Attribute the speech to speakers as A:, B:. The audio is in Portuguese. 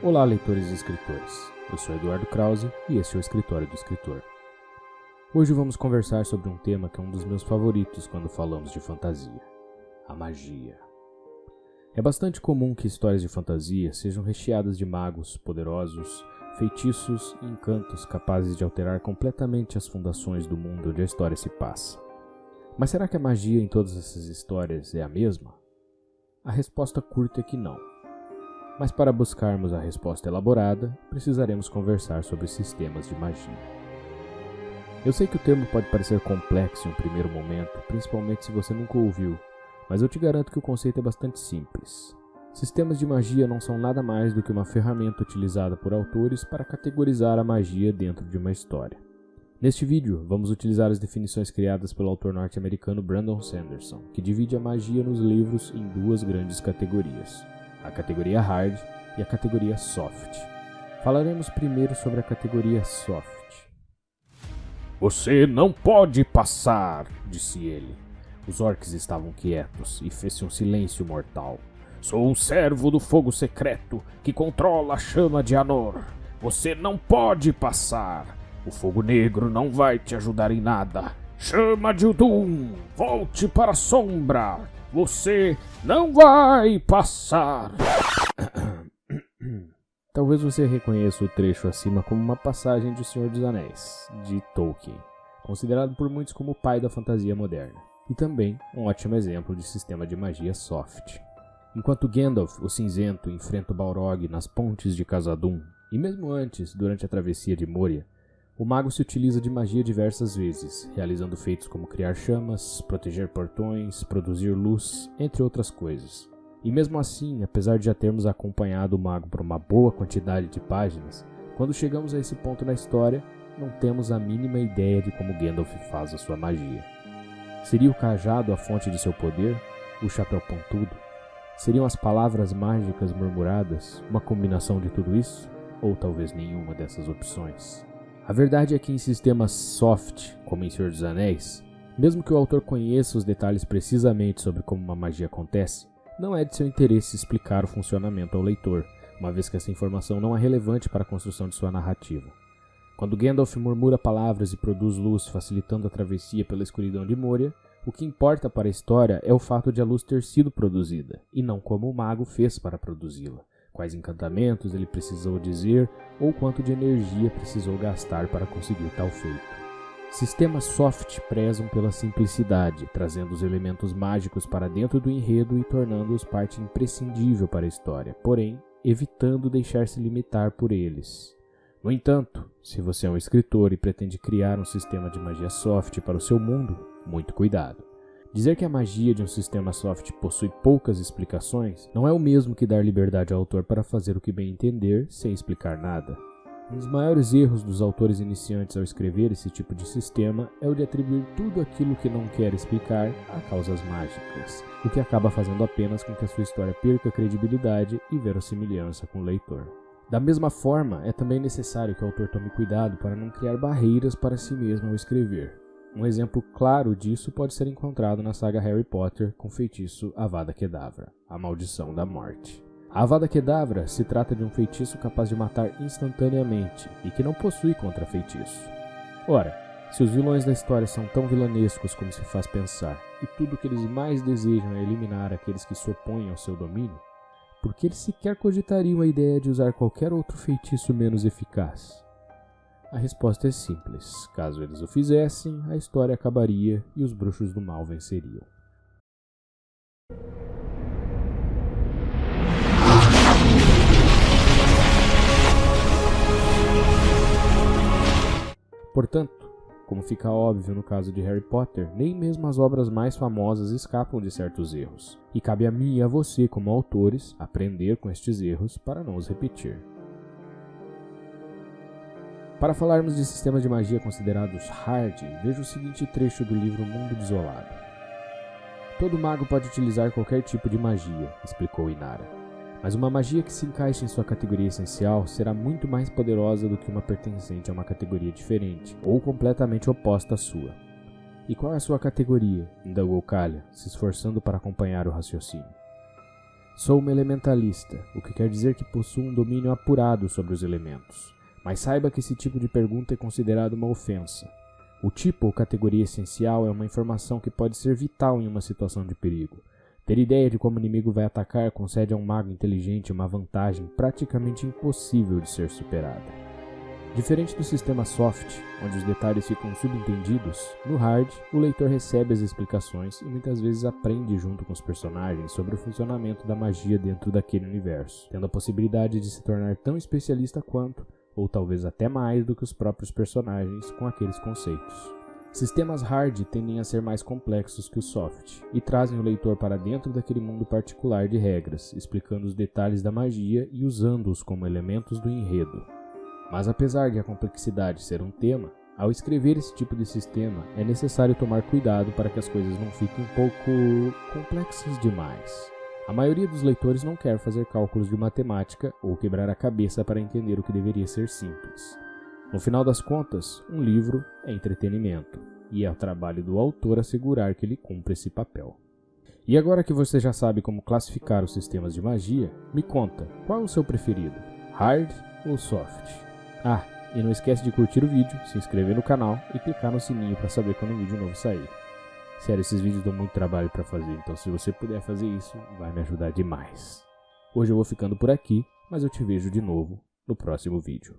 A: Olá, leitores e escritores. Eu sou Eduardo Krause e este é o Escritório do Escritor. Hoje vamos conversar sobre um tema que é um dos meus favoritos quando falamos de fantasia: a magia. É bastante comum que histórias de fantasia sejam recheadas de magos poderosos, feitiços e encantos capazes de alterar completamente as fundações do mundo onde a história se passa. Mas será que a magia em todas essas histórias é a mesma? A resposta curta é que não. Mas para buscarmos a resposta elaborada, precisaremos conversar sobre sistemas de magia. Eu sei que o termo pode parecer complexo em um primeiro momento, principalmente se você nunca ouviu, mas eu te garanto que o conceito é bastante simples. Sistemas de magia não são nada mais do que uma ferramenta utilizada por autores para categorizar a magia dentro de uma história. Neste vídeo, vamos utilizar as definições criadas pelo autor norte-americano Brandon Sanderson, que divide a magia nos livros em duas grandes categorias: a categoria Hard e a categoria Soft. Falaremos primeiro sobre a categoria Soft.
B: "Você não pode passar", disse ele. Os orcs estavam quietos e fez-se um silêncio mortal. "Sou um servo do fogo secreto que controla a chama de Anor. Você não pode passar. O fogo negro não vai te ajudar em nada. Chama de Udum, volte para a sombra. Você não vai passar."
A: Talvez você reconheça o trecho acima como uma passagem de O Senhor dos Anéis, de Tolkien, considerado por muitos como o pai da fantasia moderna, e também um ótimo exemplo de sistema de magia soft. Enquanto Gandalf, o Cinzento, enfrenta o Balrog nas pontes de Khazad-dûm, e mesmo antes, durante a travessia de Moria, o mago se utiliza de magia diversas vezes, realizando feitos como criar chamas, proteger portões, produzir luz, entre outras coisas. E mesmo assim, apesar de já termos acompanhado o mago por uma boa quantidade de páginas, quando chegamos a esse ponto na história, não temos a mínima ideia de como Gandalf faz a sua magia. Seria o cajado a fonte de seu poder? O chapéu pontudo? Seriam as palavras mágicas murmuradas uma combinação de tudo isso? Ou talvez nenhuma dessas opções? A verdade é que em sistemas soft, como em Senhor dos Anéis, mesmo que o autor conheça os detalhes precisamente sobre como uma magia acontece, não é de seu interesse explicar o funcionamento ao leitor, uma vez que essa informação não é relevante para a construção de sua narrativa. Quando Gandalf murmura palavras e produz luz facilitando a travessia pela escuridão de Moria, o que importa para a história é o fato de a luz ter sido produzida, e não como o mago fez para produzi-la, quais encantamentos ele precisou dizer ou quanto de energia precisou gastar para conseguir tal feito. Sistemas soft prezam pela simplicidade, trazendo os elementos mágicos para dentro do enredo e tornando-os parte imprescindível para a história, porém, evitando deixar-se limitar por eles. No entanto, se você é um escritor e pretende criar um sistema de magia soft para o seu mundo, muito cuidado. Dizer que a magia de um sistema soft possui poucas explicações não é o mesmo que dar liberdade ao autor para fazer o que bem entender sem explicar nada. Um dos maiores erros dos autores iniciantes ao escrever esse tipo de sistema é o de atribuir tudo aquilo que não quer explicar a causas mágicas, o que acaba fazendo apenas com que a sua história perca credibilidade e verossimilhança com o leitor. Da mesma forma, é também necessário que o autor tome cuidado para não criar barreiras para si mesmo ao escrever. Um exemplo claro disso pode ser encontrado na saga Harry Potter com o feitiço Avada Kedavra, a Maldição da Morte. A Avada Kedavra se trata de um feitiço capaz de matar instantaneamente e que não possui contra-feitiço. Ora, se os vilões da história são tão vilanescos como se faz pensar, e tudo o que eles mais desejam é eliminar aqueles que se opõem ao seu domínio, por que eles sequer cogitariam a ideia de usar qualquer outro feitiço menos eficaz? A resposta é simples: caso eles o fizessem, a história acabaria e os bruxos do mal venceriam. Portanto, como fica óbvio no caso de Harry Potter, nem mesmo as obras mais famosas escapam de certos erros, e cabe a mim e a você, como autores, aprender com estes erros para não os repetir. Para falarmos de sistemas de magia considerados hard, veja o seguinte trecho do livro Mundo Desolado. "Todo mago pode utilizar qualquer tipo de magia", explicou Inara. "Mas uma magia que se encaixe em sua categoria essencial será muito mais poderosa do que uma pertencente a uma categoria diferente, ou completamente oposta à sua. E qual é a sua categoria? Indagou Calha, se esforçando para acompanhar o raciocínio. Sou uma elementalista, o que quer dizer que possuo um domínio apurado sobre os elementos. Mas saiba que esse tipo de pergunta é considerado uma ofensa. O tipo ou categoria essencial é uma informação que pode ser vital em uma situação de perigo. Ter ideia de como o inimigo vai atacar concede a um mago inteligente uma vantagem praticamente impossível de ser superada. Diferente do sistema soft, onde os detalhes ficam subentendidos, no hard, o leitor recebe as explicações e muitas vezes aprende junto com os personagens sobre o funcionamento da magia dentro daquele universo, tendo a possibilidade de se tornar tão especialista quanto, ou talvez até mais do que os próprios personagens com aqueles conceitos. Sistemas hard tendem a ser mais complexos que os soft, e trazem o leitor para dentro daquele mundo particular de regras, explicando os detalhes da magia e usando-os como elementos do enredo. Mas apesar de a complexidade ser um tema, ao escrever esse tipo de sistema é necessário tomar cuidado para que as coisas não fiquem um pouco complexas demais. A maioria dos leitores não quer fazer cálculos de matemática ou quebrar a cabeça para entender o que deveria ser simples. No final das contas, um livro é entretenimento, e é o trabalho do autor assegurar que ele cumpra esse papel. E agora que você já sabe como classificar os sistemas de magia, me conta, qual é o seu preferido? Hard ou soft? Ah, e não esquece de curtir o vídeo, se inscrever no canal e clicar no sininho para saber quando um vídeo novo sair. Sério, esses vídeos dão muito trabalho para fazer, então se você puder fazer isso, vai me ajudar demais. Hoje eu vou ficando por aqui, mas eu te vejo de novo no próximo vídeo.